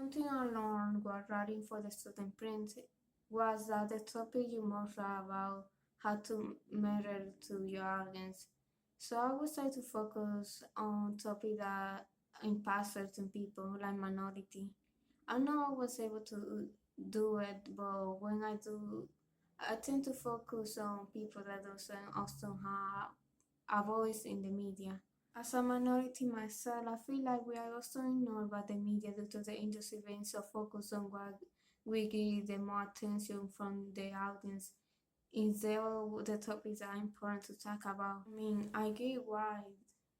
Something I learned while writing for the student print was that the topic you must write about had to matter to your audience. So I would try to focus on topics that impact certain people, like minority. I know I was able to do it, but when I do, I tend to focus on people that doesn't often have a voice in the media. As a minority myself, I feel like we are also ignored by the media due to the industry being so focused on what we give the more attention from the audience instead of the topics that are important to talk about. I mean, I get why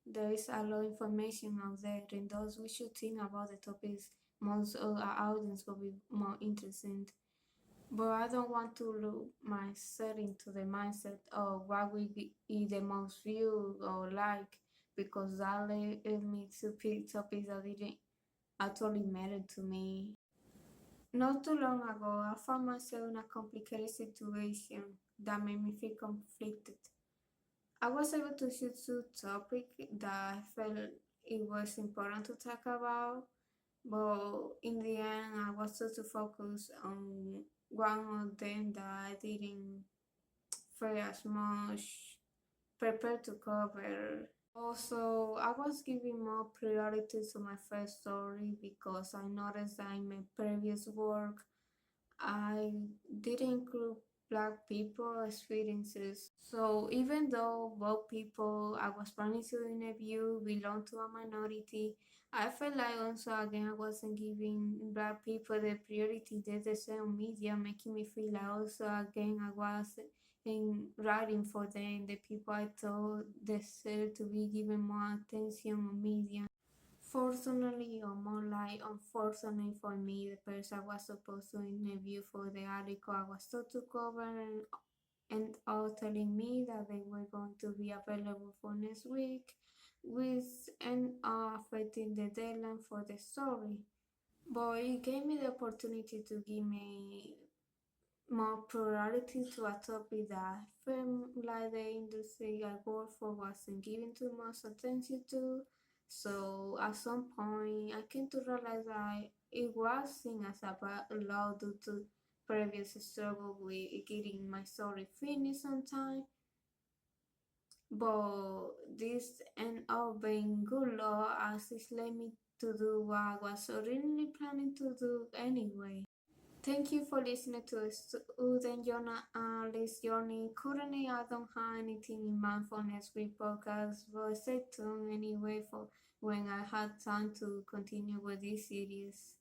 there is a lot of information out there, and those we should think about the topics most of our audience will be more interested. But I don't want to look myself into the mindset of what will be the most view or like because that led me to pick topics that didn't actually matter to me. Not too long ago, I found myself in a complicated situation that made me feel conflicted. I was able to choose two topics that I felt it was important to talk about, but in the end, I was so to focus on one of them that I didn't feel as much prepared to cover. Also, I was giving more priority to my first story because I noticed that in my previous work, I didn't include Black people experiences. So even though both people I was planning to interview belong to a minority, I felt like also again I wasn't giving Black people the priority they deserve on media, making me feel like also again I was in writing for them, the people I thought deserve to be given more attention on media. Fortunately, or more like unfortunately for me, the person I was supposed to interview for the article I was told to cover and all telling me that they were going to be available for next week, with and affecting the deadline for the story. But it gave me the opportunity to give me more priority to a topic that I felt like the industry I work for wasn't giving too much attention to. So at some point, I came to realize that it was seen as a bad law due to previous struggle with getting my story finished on time. But this ended up being good law as it led me to do what I was originally planning to do anyway. Thank you for listening to the Student Journalist Journey. Currently, I don't have anything in mind for next week podcast, but stay tuned anyway for when I had time to continue with this series.